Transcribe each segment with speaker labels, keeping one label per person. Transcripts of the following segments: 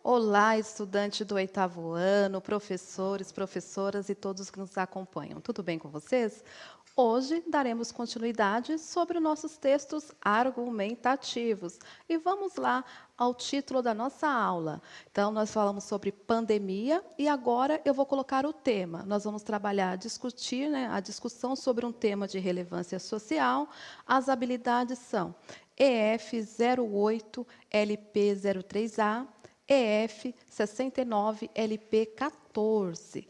Speaker 1: Olá, estudante do oitavo ano, professores, professoras e todos que nos acompanham. Tudo bem com vocês? Hoje daremos continuidade sobre os nossos textos argumentativos. E vamos lá ao título da nossa aula. Então, nós falamos sobre pandemia e agora eu vou colocar o tema. Nós vamos trabalhar, discutir, a discussão sobre um tema de relevância social. As habilidades são EF 08, LP 03A, EF 69, LP 14.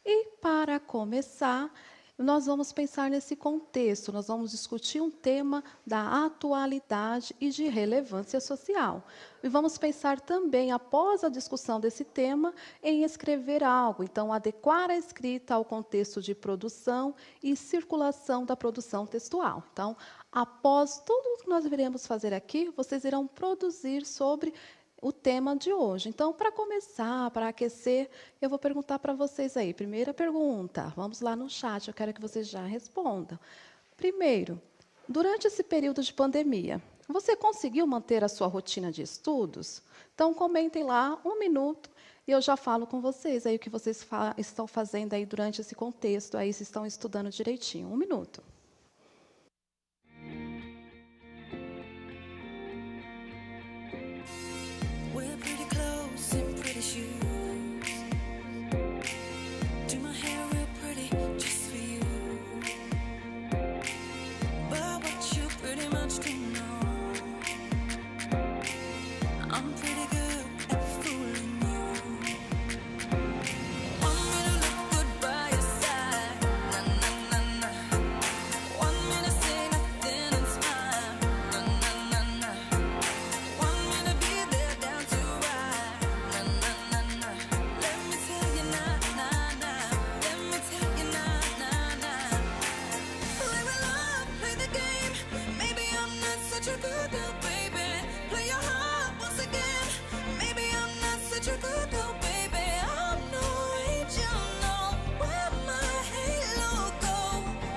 Speaker 1: E, para começar, nós vamos pensar nesse contexto, nós vamos discutir um tema da atualidade e de relevância social. E vamos pensar também, após a discussão desse tema, em escrever algo. Então, adequar a escrita ao contexto de produção e circulação da produção textual. Então, após tudo o que nós iremos fazer aqui, vocês irão produzir sobre o tema de hoje. Então, para começar, para aquecer, eu vou perguntar para vocês aí. Primeira pergunta, vamos lá no chat, eu quero que vocês já respondam. Primeiro, durante esse período de pandemia, você conseguiu manter a sua rotina de estudos? Então, comentem lá 1 minuto e eu já falo com vocês aí o que vocês estão fazendo aí durante esse contexto, aí se estão estudando direitinho. 1 minuto.
Speaker 2: We're pretty close in pretty shoes. Do my hair real pretty just for you. But what you pretty much do know, I'm pretty good at fooling you. Want me to look good by your side, na na na na. Want me to say nothing and smile, na na na na. Want me to be there down to ride, na na na na. Let me tell you na na na. Let me tell you na na na. Play with love, play the game. Maybe I'm not such a good girl, baby. Play your heart once again. Maybe I'm not such a good girl, baby. I'm no angel, no. Where my halo go?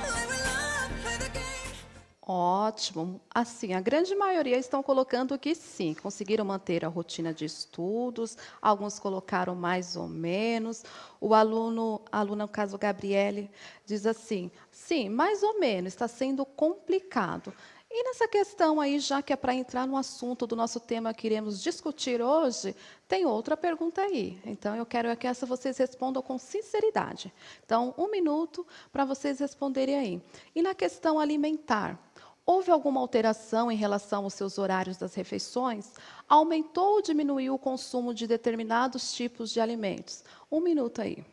Speaker 2: Play with love, play the game.
Speaker 1: Ótimo. Assim, a grande maioria estão colocando que sim, conseguiram manter a rotina de estudos, alguns colocaram mais ou menos. A aluna, no caso, Gabriele, diz assim, sim, mais ou menos, está sendo complicado. E nessa questão aí, já que é para entrar no assunto do nosso tema que iremos discutir hoje, tem outra pergunta aí. Então, eu quero que essa vocês respondam com sinceridade. Então, 1 minuto para vocês responderem aí. E na questão alimentar, houve alguma alteração em relação aos seus horários das refeições? Aumentou ou diminuiu o consumo de determinados tipos de alimentos? 1 minuto aí.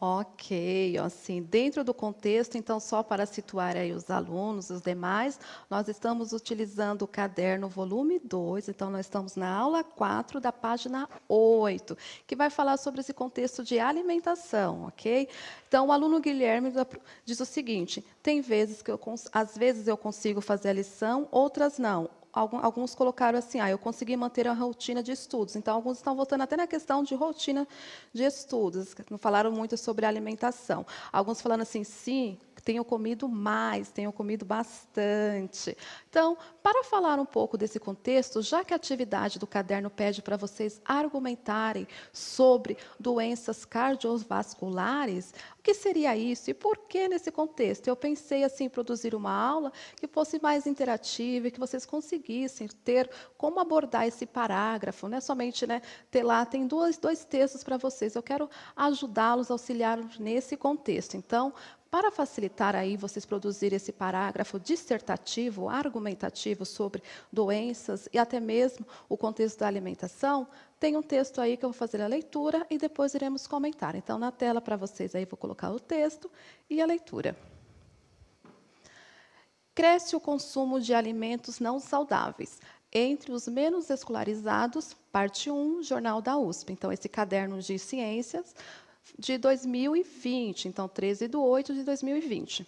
Speaker 1: Ok, assim, dentro do contexto, então, só para situar aí os alunos, os demais, nós estamos utilizando o caderno volume 2, então nós estamos na aula 4 da página 8, que vai falar sobre esse contexto de alimentação, ok? Então, o aluno Guilherme diz o seguinte, tem vezes que às vezes eu consigo fazer a lição, outras não. Alguns colocaram assim, eu consegui manter a rotina de estudos. Então, alguns estão voltando até na questão de rotina de estudos. Não falaram muito sobre alimentação. Alguns falando assim, sim, tenho comido mais, tenho comido bastante. Então, para falar um pouco desse contexto, já que a atividade do caderno pede para vocês argumentarem sobre doenças cardiovasculares, o que seria isso e por que nesse contexto? Eu pensei assim, em produzir uma aula que fosse mais interativa e que vocês conseguissem ter como abordar esse parágrafo, não é somente ter lá, tem dois textos para vocês. Eu quero ajudá-los, auxiliá-los nesse contexto. Então, para facilitar aí vocês produzirem esse parágrafo dissertativo, argumentativo sobre doenças e até mesmo o contexto da alimentação, tem um texto aí que eu vou fazer a leitura e depois iremos comentar. Então, na tela para vocês aí vou colocar o texto e a leitura. Cresce o consumo de alimentos não saudáveis entre os menos escolarizados, parte 1, Jornal da USP. Então, esse caderno de ciências de 2020, então 13/8/2020.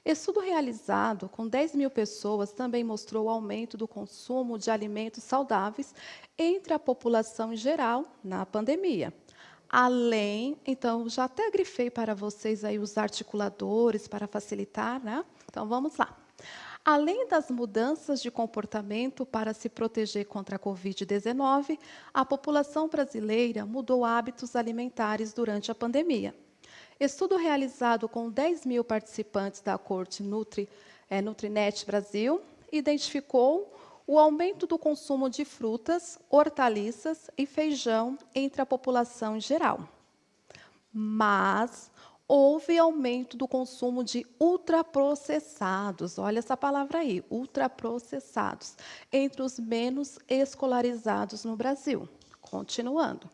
Speaker 1: Estudo realizado com 10.000 pessoas também mostrou o aumento do consumo de alimentos saudáveis entre a população em geral na pandemia. Além, então, já até grifei para vocês aí os articuladores para facilitar, né? Então, vamos lá. Além das mudanças de comportamento para se proteger contra a Covid-19, a população brasileira mudou hábitos alimentares durante a pandemia. Estudo realizado com 10.000 participantes da Corte Nutrinet Brasil identificou o aumento do consumo de frutas, hortaliças e feijão entre a população em geral. Mas houve aumento do consumo de ultraprocessados, olha essa palavra aí, ultraprocessados, entre os menos escolarizados no Brasil. Continuando.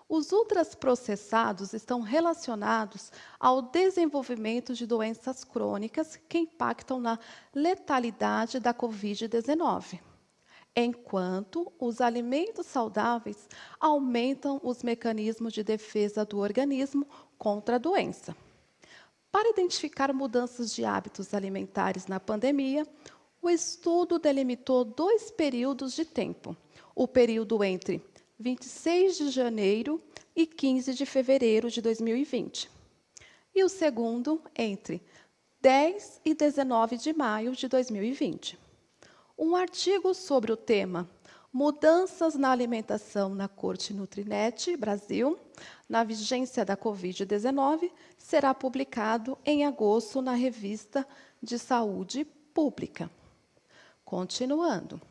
Speaker 1: Os ultraprocessados estão relacionados ao desenvolvimento de doenças crônicas que impactam na letalidade da Covid-19, enquanto os alimentos saudáveis aumentam os mecanismos de defesa do organismo contra a doença. Para identificar mudanças de hábitos alimentares na pandemia, o estudo delimitou 2 períodos de tempo. O período entre 26 de janeiro e 15 de fevereiro de 2020. E o segundo entre 10 e 19 de maio de 2020. Um artigo sobre o tema Mudanças na alimentação na Corte Nutrinet Brasil, na vigência da Covid-19, será publicado em agosto na Revista de Saúde Pública. Continuando.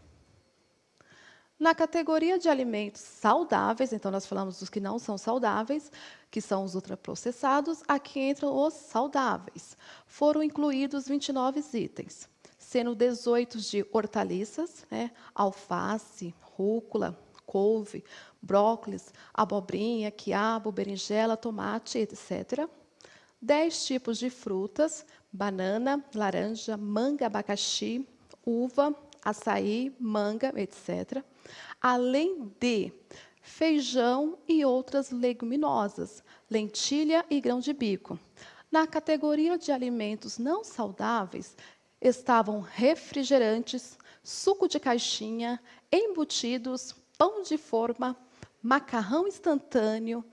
Speaker 1: Na categoria de alimentos saudáveis, então nós falamos dos que não são saudáveis, que são os ultraprocessados, aqui entram os saudáveis. Foram incluídos 29 itens, sendo 18 de hortaliças, alface, rúcula, couve, brócolis, abobrinha, quiabo, berinjela, tomate, etc. 10 tipos de frutas, banana, laranja, manga, abacaxi, uva, açaí, manga, etc. Além de feijão e outras leguminosas, lentilha e grão de bico. Na categoria de alimentos não saudáveis, estavam refrigerantes, suco de caixinha, embutidos, pão de forma, macarrão instantâneo,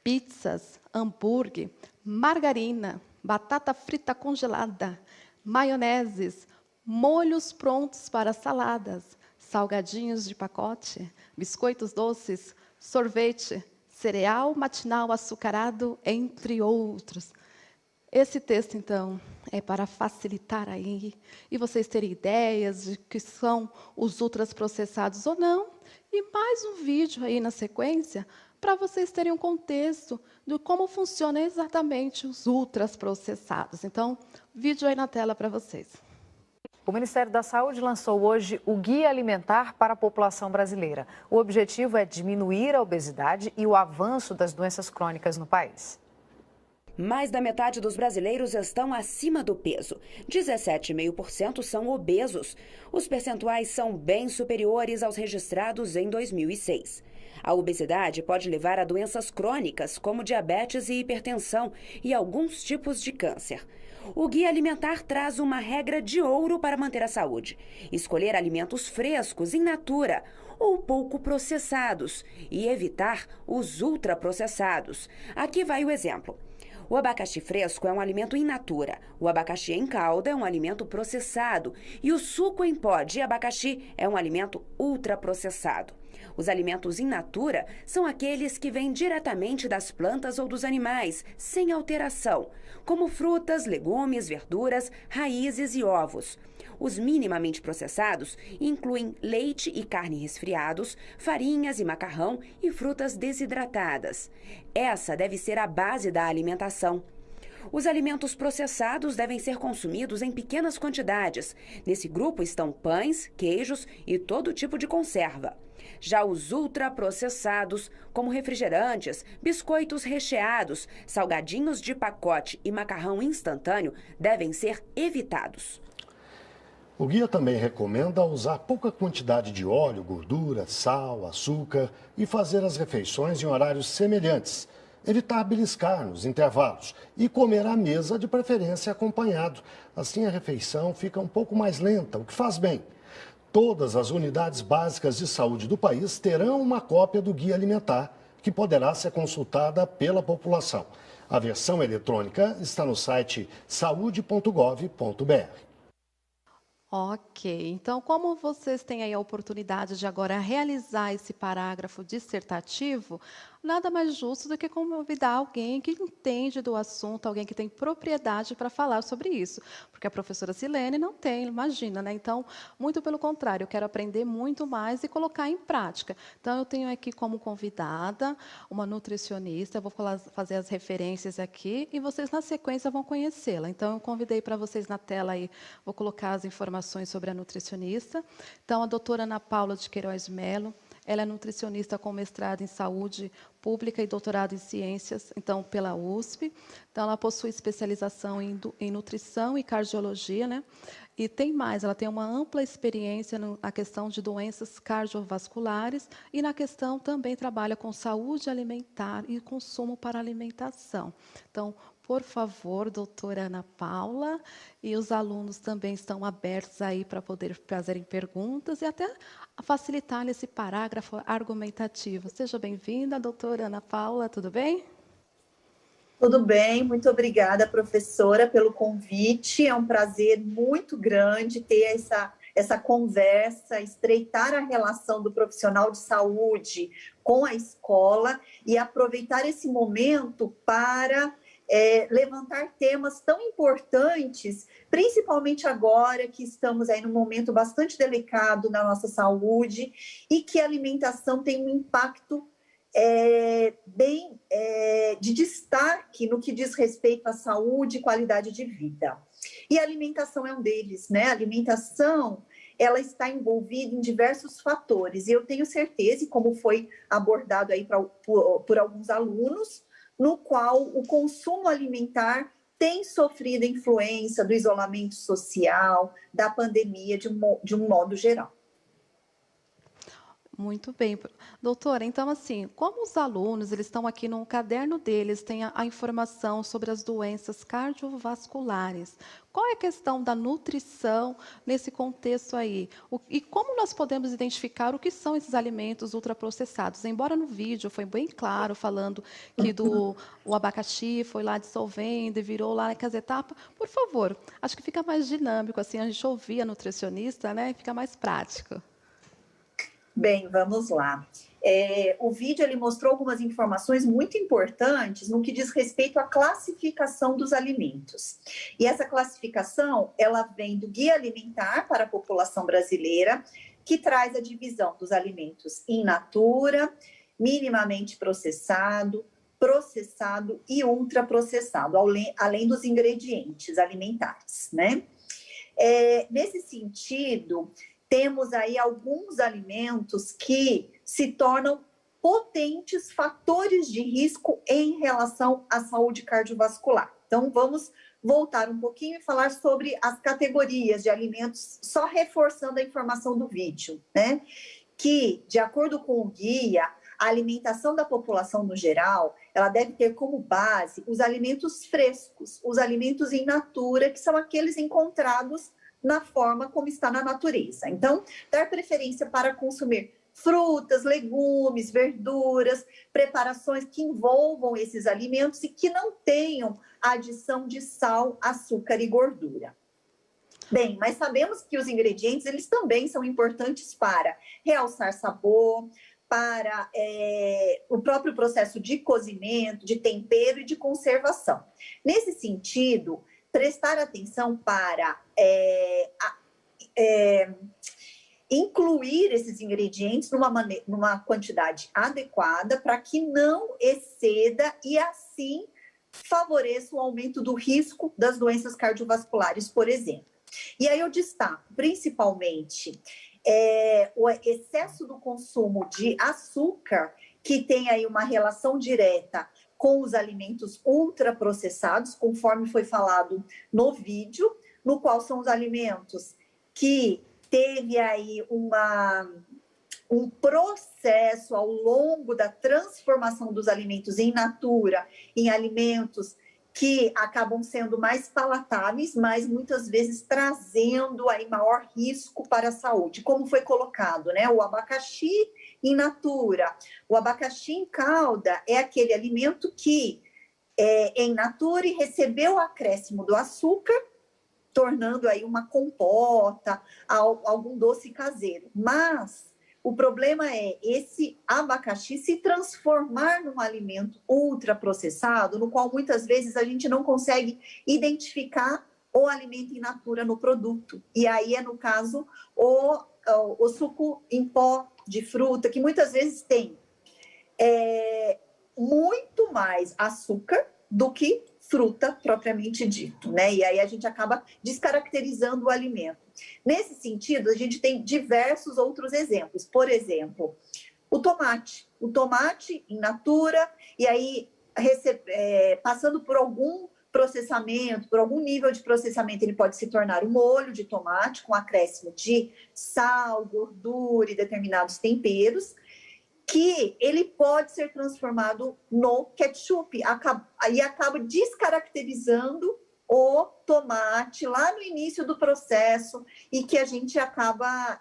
Speaker 1: pizzas, hambúrguer, margarina, batata frita congelada, maioneses, molhos prontos para saladas, salgadinhos de pacote, biscoitos doces, sorvete, cereal matinal açucarado, entre outros. Esse texto, então, é para facilitar aí e vocês terem ideias de que são os ultraprocessados ou não. E mais um vídeo aí na sequência para vocês terem um contexto de como funcionam exatamente os ultraprocessados. Então, vídeo aí na tela para vocês.
Speaker 3: O Ministério da Saúde lançou hoje o Guia Alimentar para a População Brasileira. O objetivo é diminuir a obesidade e o avanço das doenças crônicas no país.
Speaker 4: Mais da metade dos brasileiros estão acima do peso. 17,5% são obesos. Os percentuais são bem superiores aos registrados em 2006. A obesidade pode levar a doenças crônicas, como diabetes e hipertensão, e alguns tipos de câncer. O Guia Alimentar traz uma regra de ouro para manter a saúde: escolher alimentos frescos, in natura ou pouco processados e evitar os ultraprocessados. Aqui vai o exemplo. O abacaxi fresco é um alimento in natura, o abacaxi em calda é um alimento processado e o suco em pó de abacaxi é um alimento ultraprocessado. Os alimentos in natura são aqueles que vêm diretamente das plantas ou dos animais, sem alteração, como frutas, legumes, verduras, raízes e ovos. Os minimamente processados incluem leite e carne resfriados, farinhas e macarrão e frutas desidratadas. Essa deve ser a base da alimentação. Os alimentos processados devem ser consumidos em pequenas quantidades. Nesse grupo estão pães, queijos e todo tipo de conserva. Já os ultraprocessados, como refrigerantes, biscoitos recheados, salgadinhos de pacote e macarrão instantâneo, devem ser evitados.
Speaker 5: O guia também recomenda usar pouca quantidade de óleo, gordura, sal, açúcar e fazer as refeições em horários semelhantes. Evitar beliscar nos intervalos e comer à mesa, de preferência acompanhado. Assim a refeição fica um pouco mais lenta, o que faz bem. Todas as unidades básicas de saúde do país terão uma cópia do Guia Alimentar, que poderá ser consultada pela população. A versão eletrônica está no site saude.gov.br.
Speaker 1: Ok, então como vocês têm aí a oportunidade de agora realizar esse parágrafo dissertativo, nada mais justo do que convidar alguém que entende do assunto, alguém que tem propriedade para falar sobre isso, porque a professora Silene não tem, imagina, né? Então, muito pelo contrário, eu quero aprender muito mais e colocar em prática. Então, eu tenho aqui como convidada uma nutricionista, eu vou fazer as referências aqui e vocês, na sequência, vão conhecê-la. Então, eu convidei para vocês na tela aí, vou colocar as informações sobre a nutricionista. Então, a doutora Ana Paula de Queiroz Melo, ela é nutricionista com mestrado em saúde pública e doutorado em ciências, então, pela USP. Então, ela possui especialização em nutrição e cardiologia, né? E tem mais, ela tem uma ampla experiência na questão de doenças cardiovasculares e na questão também trabalha com saúde alimentar e consumo para alimentação. Então, por favor, doutora Ana Paula, e os alunos também estão abertos aí para poder fazerem perguntas e até facilitar nesse parágrafo argumentativo. Seja bem-vinda, doutora Ana Paula, tudo bem?
Speaker 6: Tudo bem, muito obrigada, professora, pelo convite. É um prazer muito grande ter essa conversa, estreitar a relação do profissional de saúde com a escola e aproveitar esse momento para levantar temas tão importantes, principalmente agora que estamos aí num momento bastante delicado na nossa saúde e que a alimentação tem um impacto de destaque no que diz respeito à saúde e qualidade de vida. E a alimentação é um deles, né? A alimentação, ela está envolvida em diversos fatores, e eu tenho certeza, e como foi abordado aí por alguns alunos, no qual o consumo alimentar tem sofrido influência do isolamento social, da pandemia de um modo geral.
Speaker 1: Muito bem. Doutora, então, assim, como os alunos, eles estão aqui no caderno deles, tem a informação sobre as doenças cardiovasculares. Qual é a questão da nutrição nesse contexto aí? E como nós podemos identificar o que são esses alimentos ultraprocessados? Embora no vídeo foi bem claro, falando que o abacaxi foi lá dissolvendo e virou lá nas etapas. Por favor, acho que fica mais dinâmico, assim, a gente ouvir a nutricionista, né? Fica mais prático.
Speaker 6: Bem, vamos lá. O vídeo ele mostrou algumas informações muito importantes no que diz respeito à classificação dos alimentos. E essa classificação, ela vem do Guia Alimentar para a População Brasileira, que traz a divisão dos alimentos in natura, minimamente processado, processado e ultraprocessado, além dos ingredientes alimentares, né? Nesse sentido, temos aí alguns alimentos que se tornam potentes fatores de risco em relação à saúde cardiovascular. Então, vamos voltar um pouquinho e falar sobre as categorias de alimentos, só reforçando a informação do vídeo, né? Que, de acordo com o guia, a alimentação da população no geral, ela deve ter como base os alimentos frescos, os alimentos in natura, que são aqueles encontrados na forma como está na natureza. Então, dar preferência para consumir frutas, legumes, verduras, preparações que envolvam esses alimentos e que não tenham adição de sal, açúcar e gordura. Bem, mas sabemos que os ingredientes, eles também são importantes para realçar sabor, para o próprio processo de cozimento, de tempero e de conservação. Nesse sentido, prestar atenção para incluir esses ingredientes numa quantidade adequada para que não exceda e assim favoreça o aumento do risco das doenças cardiovasculares, por exemplo. E aí eu destaco principalmente o excesso do consumo de açúcar, que tem aí uma relação direta com os alimentos ultraprocessados, conforme foi falado no vídeo, no qual são os alimentos que teve aí um processo ao longo da transformação dos alimentos in natura, em alimentos que acabam sendo mais palatáveis, mas muitas vezes trazendo aí maior risco para a saúde, como foi colocado, né? O abacaxi in natura. O abacaxi em calda é aquele alimento que é in natura e recebeu o acréscimo do açúcar, tornando aí uma compota, algum doce caseiro. Mas o problema é esse abacaxi se transformar num alimento ultraprocessado, no qual muitas vezes a gente não consegue identificar o alimento in natura no produto. E aí é, no caso, o suco em pó de fruta, que muitas vezes tem muito mais açúcar do que fruta propriamente dito, né? E aí a gente acaba descaracterizando o alimento. Nesse sentido, a gente tem diversos outros exemplos. Por exemplo, o tomate. O tomate in natura, e aí passando por algum processamento, por algum nível de processamento, ele pode se tornar um molho de tomate com acréscimo de sal, gordura e determinados temperos, que ele pode ser transformado no ketchup, aí acaba descaracterizando o tomate lá no início do processo e que a gente acaba,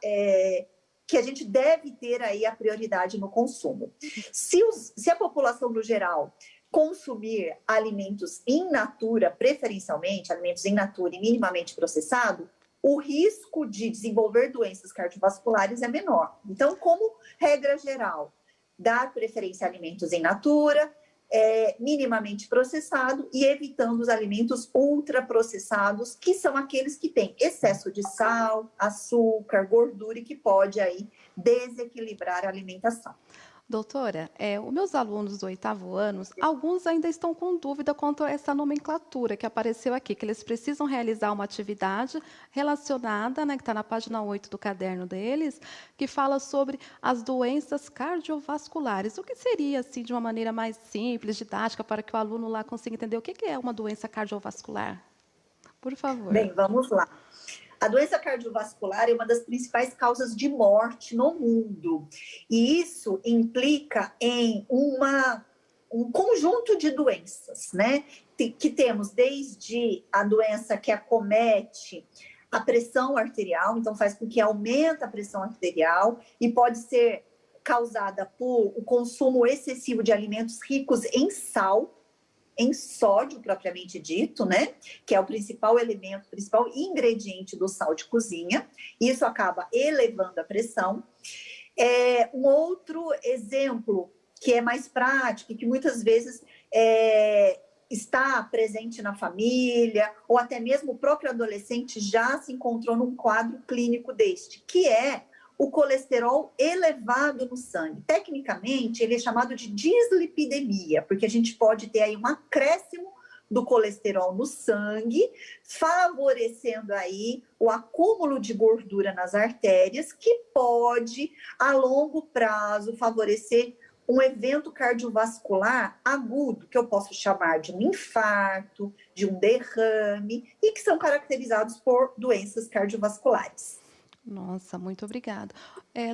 Speaker 6: que a gente deve ter aí a prioridade no consumo. Se a população no geral consumir alimentos in natura, preferencialmente, alimentos in natura e minimamente processado, o risco de desenvolver doenças cardiovasculares é menor. Então, como regra geral, dar preferência a alimentos in natura, minimamente processado e evitando os alimentos ultraprocessados, que são aqueles que têm excesso de sal, açúcar, gordura e que pode aí desequilibrar a alimentação.
Speaker 1: Doutora, os meus alunos do 8º ano, alguns ainda estão com dúvida quanto a essa nomenclatura que apareceu aqui, que eles precisam realizar uma atividade relacionada, né, que está na página 8 do caderno deles, que fala sobre as doenças cardiovasculares. O que seria, assim, de uma maneira mais simples, didática, para que o aluno lá consiga entender o que é uma doença cardiovascular? Por favor.
Speaker 6: Bem, vamos lá. A doença cardiovascular é uma das principais causas de morte no mundo. E isso implica em um conjunto de doenças, né? Que temos desde a doença que acomete a pressão arterial, então faz com que aumente a pressão arterial e pode ser causada por o consumo excessivo de alimentos ricos em sal, em sódio propriamente dito, né? Que é o principal elemento, o principal ingrediente do sal de cozinha. Isso acaba elevando a pressão. Um outro exemplo que é mais prático e que muitas vezes está presente na família ou até mesmo o próprio adolescente já se encontrou num quadro clínico deste, que é o colesterol elevado no sangue. Tecnicamente, ele é chamado de dislipidemia, porque a gente pode ter aí um acréscimo do colesterol no sangue, favorecendo aí o acúmulo de gordura nas artérias, que pode, a longo prazo, favorecer um evento cardiovascular agudo, que eu posso chamar de um infarto, de um derrame, e que são caracterizados por doenças cardiovasculares.
Speaker 1: Nossa, muito obrigada.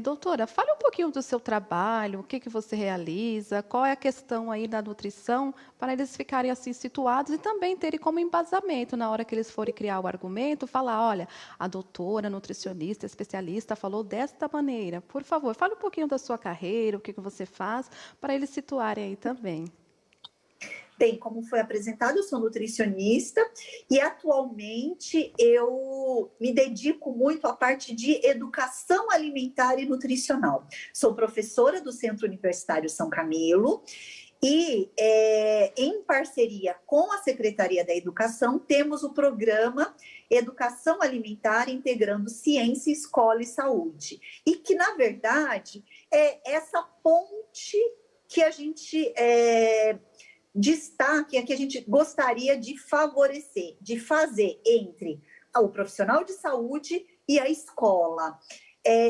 Speaker 1: Doutora, fale um pouquinho do seu trabalho, o que que você realiza, qual é a questão aí da nutrição, para eles ficarem assim situados e também terem como embasamento na hora que eles forem criar o argumento, falar, olha, a doutora, nutricionista, especialista falou desta maneira. Por favor, fale um pouquinho da sua carreira, o que que você faz, para eles situarem aí também.
Speaker 6: Bem, como foi apresentado, eu sou nutricionista e atualmente eu me dedico muito à parte de educação alimentar e nutricional. Sou professora do Centro Universitário São Camilo e, em parceria com a Secretaria da Educação, temos o programa Educação Alimentar Integrando Ciência, Escola e Saúde. E que, na verdade, é essa ponte que a gente destaque é que a gente gostaria de favorecer, de fazer entre o profissional de saúde e a escola,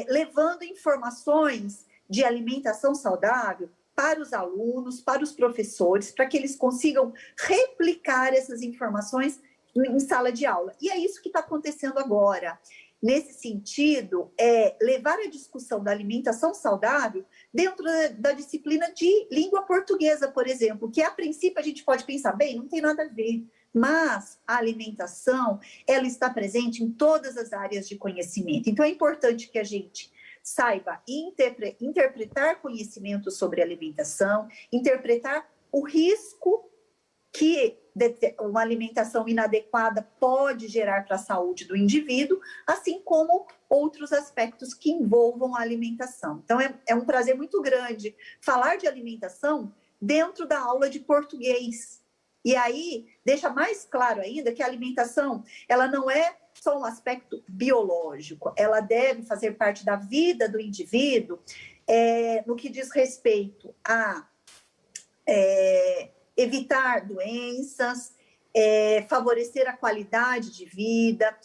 Speaker 6: levando informações de alimentação saudável para os alunos, para os professores, para que eles consigam replicar essas informações em sala de aula. E é isso que está acontecendo agora. Nesse sentido, levar a discussão da alimentação saudável dentro da disciplina de língua portuguesa, por exemplo, que a princípio a gente pode pensar, bem, não tem nada a ver, mas a alimentação, ela está presente em todas as áreas de conhecimento. Então, é importante que a gente saiba interpretar conhecimento sobre alimentação, interpretar o risco que uma alimentação inadequada pode gerar para a saúde do indivíduo, assim como outros aspectos que envolvam a alimentação. Então, é um prazer muito grande falar de alimentação dentro da aula de português. E aí, deixa mais claro ainda que a alimentação, ela não é só um aspecto biológico, ela deve fazer parte da vida do indivíduo no que diz respeito a evitar doenças, favorecer a qualidade de vida,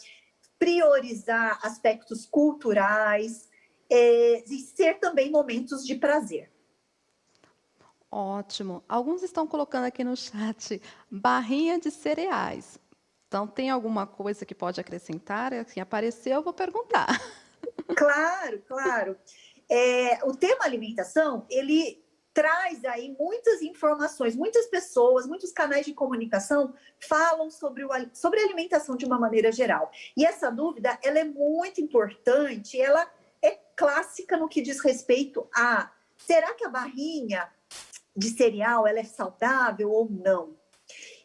Speaker 6: priorizar aspectos culturais e ser também momentos de prazer.
Speaker 1: Ótimo. Alguns estão colocando aqui no chat barrinha de cereais. Então, tem alguma coisa que pode acrescentar? Assim, apareceu, eu vou perguntar.
Speaker 6: Claro, claro. O tema alimentação, ele traz aí muitas informações, muitas pessoas, muitos canais de comunicação falam sobre alimentação de uma maneira geral. E essa dúvida, ela é muito importante, ela é clássica no que diz respeito a, será que a barrinha de cereal, ela é saudável ou não?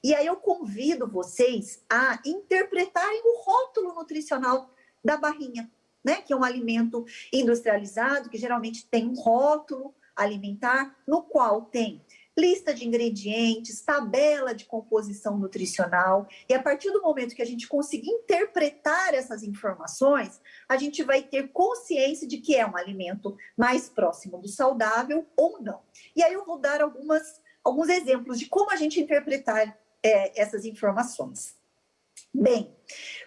Speaker 6: E aí eu convido vocês a interpretarem o rótulo nutricional da barrinha, né? Que é um alimento industrializado, que geralmente tem um rótulo alimentar, no qual tem lista de ingredientes, tabela de composição nutricional, e a partir do momento que a gente conseguir interpretar essas informações, a gente vai ter consciência de que é um alimento mais próximo do saudável ou não. E aí eu vou dar alguns exemplos de como a gente interpretar essas informações. Bem,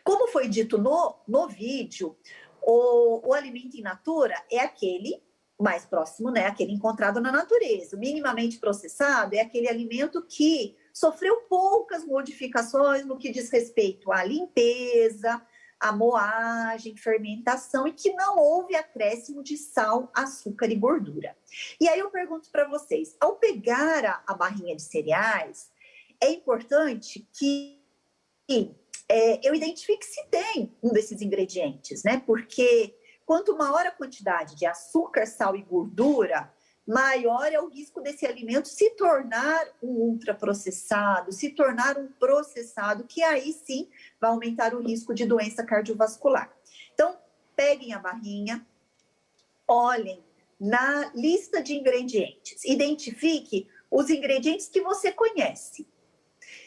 Speaker 6: como foi dito no vídeo, o alimento in natura é aquele mais próximo, né? Aquele encontrado na natureza. O minimamente processado é aquele alimento que sofreu poucas modificações no que diz respeito à limpeza, à moagem, fermentação e que não houve acréscimo de sal, açúcar e gordura. E aí eu pergunto para vocês, ao pegar a barrinha de cereais, é importante que eu identifique se tem um desses ingredientes, né? Porque quanto maior a quantidade de açúcar, sal e gordura, maior é o risco desse alimento se tornar um ultraprocessado, se tornar um processado, que aí sim vai aumentar o risco de doença cardiovascular. Então, peguem a barrinha, olhem na lista de ingredientes, identifique os ingredientes que você conhece.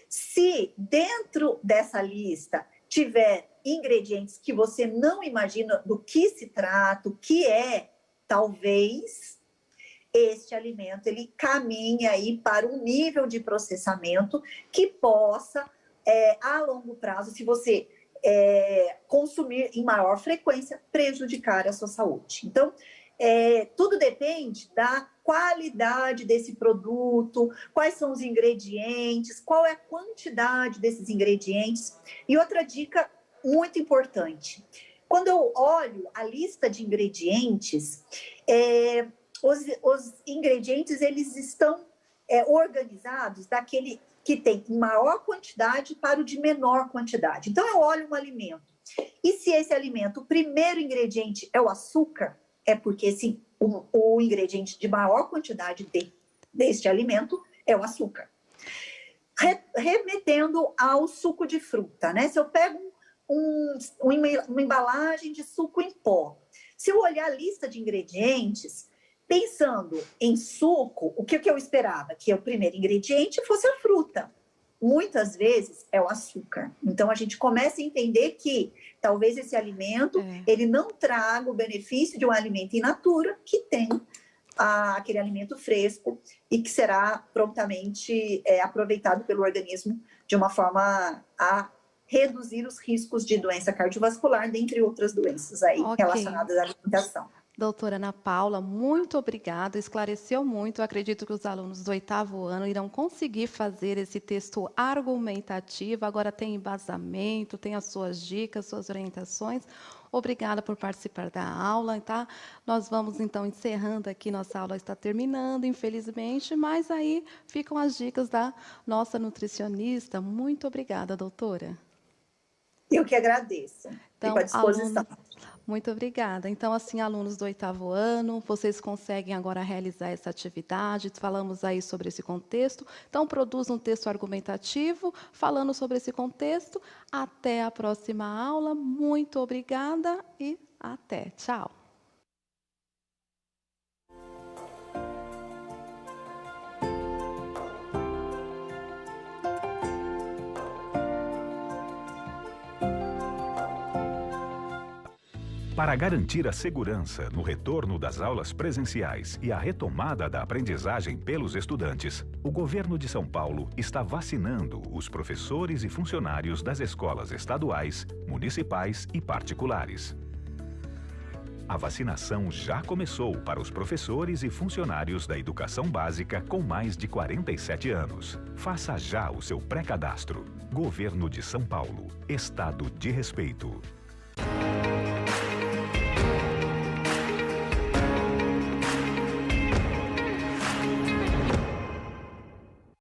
Speaker 6: Se dentro dessa lista tiver ingredientes que você não imagina do que se trata, o que é, talvez este alimento ele caminhe aí para um nível de processamento que possa, a longo prazo, se você consumir em maior frequência, prejudicar a sua saúde. Então, tudo depende da qualidade desse produto, quais são os ingredientes, qual é a quantidade desses ingredientes. E outra dica muito importante, Quando eu olho a lista de ingredientes, os ingredientes eles estão organizados daquele que tem maior quantidade para o de menor quantidade. Então, eu olho um alimento. E se esse alimento, o primeiro ingrediente é o açúcar, é porque o ingrediente de maior quantidade deste alimento é o açúcar. Remetendo ao suco de fruta, né? Se eu pego uma embalagem de suco em pó, se eu olhar a lista de ingredientes, pensando em suco, o que eu esperava? Que o primeiro ingrediente fosse a fruta. Muitas vezes é o açúcar. Então, a gente começa a entender que talvez esse alimento ele não traga o benefício de um alimento in natura, que tem aquele alimento fresco e que será prontamente aproveitado pelo organismo de uma forma a reduzir os riscos de doença cardiovascular, dentre outras doenças aí relacionadas à alimentação.
Speaker 1: Doutora Ana Paula, muito obrigada, esclareceu muito. Eu acredito que os alunos do 8º ano irão conseguir fazer esse texto argumentativo. Agora tem embasamento, tem as suas dicas, suas orientações. Obrigada por participar da aula, tá? Nós vamos, então, encerrando aqui. Nossa aula está terminando, infelizmente, mas aí ficam as dicas da nossa nutricionista. Muito obrigada, doutora.
Speaker 6: Eu que agradeço.
Speaker 1: Então,
Speaker 6: fico à disposição.
Speaker 1: Muito obrigada. Então, assim, alunos do 8º ano, vocês conseguem agora realizar essa atividade. Falamos aí sobre esse contexto. Então, produza um texto argumentativo falando sobre esse contexto. Até a próxima aula. Muito obrigada e até. Tchau.
Speaker 7: Para garantir a segurança no retorno das aulas presenciais e a retomada da aprendizagem pelos estudantes, o governo de São Paulo está vacinando os professores e funcionários das escolas estaduais, municipais e particulares. A vacinação já começou para os professores e funcionários da educação básica com mais de 47 anos. Faça já o seu pré-cadastro. Governo de São Paulo. Estado de respeito.